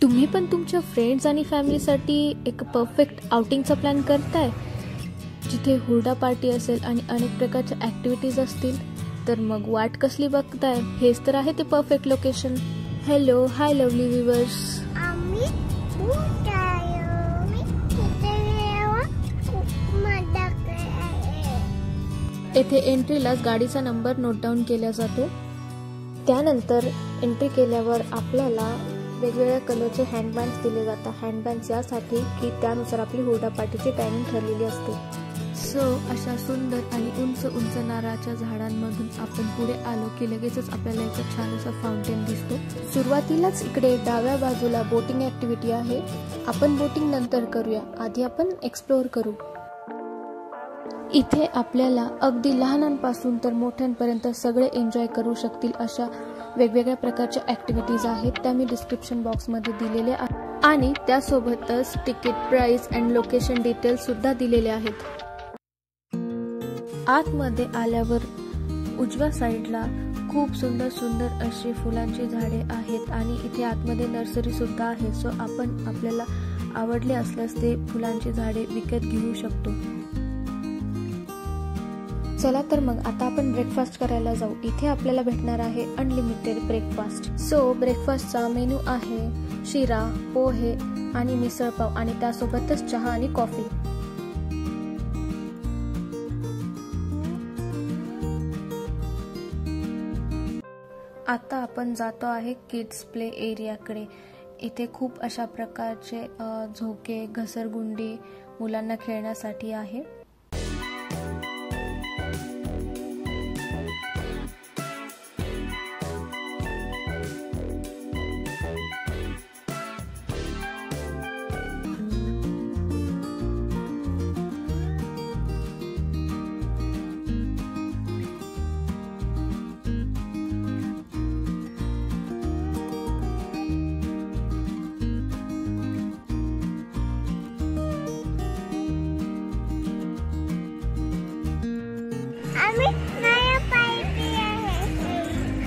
तुम्ही पण तुमच्या फ्रेंड्स आणि फॅमिलीसाठी एक परफेक्ट आउटिंगचा प्लॅन करताय, जिथे हुरडा पार्टी असेल आणि अनेक प्रकारच्या ॲक्टिव्हिटीज असतील, तर मग वाट कसली बघताय? हेच तर आहे ते परफेक्ट लोकेशन. हॅलो, हाय लवली व्ह्यूअर्स. येथे एंट्रीलाच गाडीचा नंबर नोट डाऊन केला जातो. त्यानंतर एंट्री केल्यावर आपल्याला वेगवेगळ्या कलरचे हँडबँड्स दिले जातात. हँडबँड्स यासाठी की त्यानुसार आपली हुरडा पार्टीची टायमिंग ठरलेली असते. सो अशा सुंदर आणि उंच उंच नारळाच्या झाडांमधून आपण पुढे आलो की लगेचच आपल्याला एक छान असा फाउंटेन दिसतो. सुरुवातीलाच इकडे डाव्या बाजूला बोटिंग ॲक्टिव्हिटी आहे. आपण बोटिंग नंतर करूया, आधी आपण एक्सप्लोअर करू. इथे आपल्याला अगदी लहानांपासून तर मोठ्यांपर्यंत सगळे एन्जॉय करू शकतील अशा वेगवेगळ्या प्रकारच्या ॲक्टिव्हिटीज आहेत. त्या मी डिस्क्रिप्शन बॉक्समध्ये दिलेल्या आहेत आणि त्यासोबतच ticket price and location details सुद्धा दिलेले आहेत. आतमध्ये आल्यावर उजव्या साईडला खूप सुंदर सुंदर अशी फुलांची झाडे आहेत आणि इथे आतमध्ये नर्सरी सुद्धा आहे. सो आपण आपल्याला आवडले असल्यास ते फुलांची झाडे विकत घेऊ शकतो. चला तर मग आता आपण ब्रेकफास्ट करायला जाऊ. इथे आपल्याला भेटणार आहे अनलिमिटेड ब्रेकफास्ट. सो ब्रेकफास्टचा मेनू आहे शिरा, पोहे आणि मिसळपाव आणि त्यासोबतच चहा आणि कॉफी. आता आपण जातो आहे किड्स प्ले एरियाकडे. इथे खूप अशा प्रकारचे झोके, घसरगुंडी मुलांना खेळण्यासाठी आहे.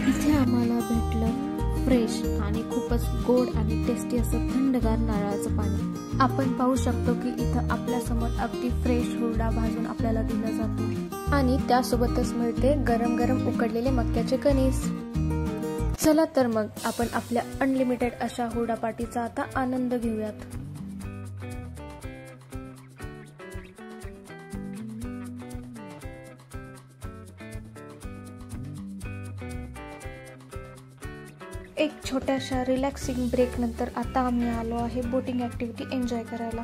इथे आम्हाला भेटलं फ्रेश आणि खूपच गोड आणि टेस्टी असं थंडगार नारळाचं पाणी. आपण पाहू शकतो की इथं आपल्या समोर अगदी फ्रेश हुरडा भाजून आपल्याला दिला जातो आणि त्यासोबतच मिळते गरम गरम उकडलेले मक्याचे कणीस. चला तर मग आपण आपल्या अनलिमिटेड अशा हुरडा पार्टीचा आता आनंद घेऊयात. एक छोट्याशा रिलॅक्सिंग ब्रेक नंतर आता आम्ही आलो आहे बोटिंग ॲक्टिव्हिटी एन्जॉय करायला.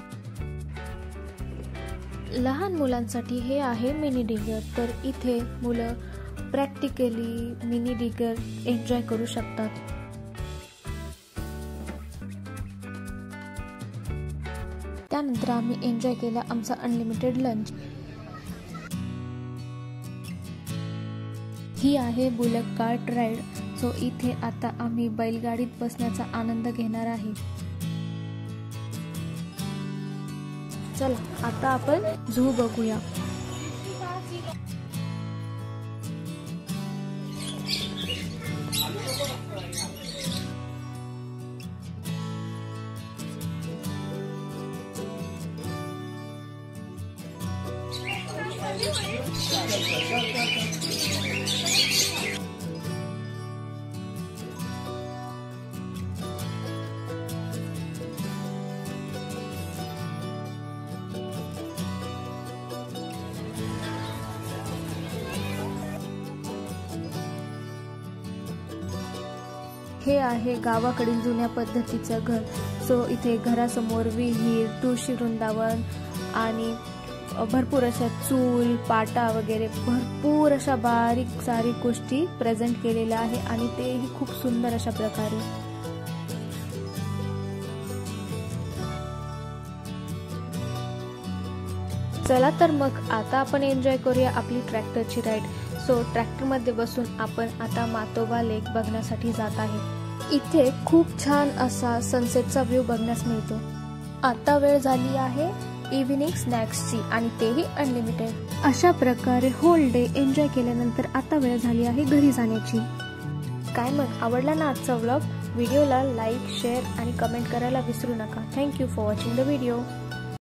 लहान मुलांसाठी हे आहे मिनी डिगर. तर इथे मुलं प्रॅक्टिकली मिनी डिगर एन्जॉय करू शकतात. त्यानंतर आम्ही एन्जॉय केला आमचा अनलिमिटेड लंच. ही आहे बुलेट कार्ट राईड. सो इथे आता आम्ही बैलगाडीत बसण्याचा आनंद घेणार आहे. चला आता आपण झू बघूया. हे आहे गावाकडील जुन्या पद्धतीचं घर. सो इथे घरासमोर विहीर, तुळशी वृंदावन आणि भरपूर अशा चूल, पाटा वगैरे भरपूर अशा बारीक सारीक गोष्टी प्रेझेंट केलेल्या आहे आणि तेही खूप सुंदर अशा प्रकारे. चला तर मग आता आपण एन्जॉय करूया आपली ट्रॅक्टरची राईड. सो ट्रॅक्टरमध्ये बसून आपण आता मातोबा लेक बघण्यासाठी जात आहे. इथे खूप छान असा सनसेटचा व्ह्यू बघण्यास मिळतो. आता वेळ झाली आहे इव्हिनिंग स्नॅक्सची आणि तेही अनलिमिटेड. अशा प्रकारे होल डे एन्जॉय केल्यानंतर आता वेळ झाली आहे घरी जाण्याची. काय मग आवडला ना आजचा व्लॉग? व्हिडिओला लाईक, शेअर आणि कमेंट करायला विसरू नका. Thank you for watching the video.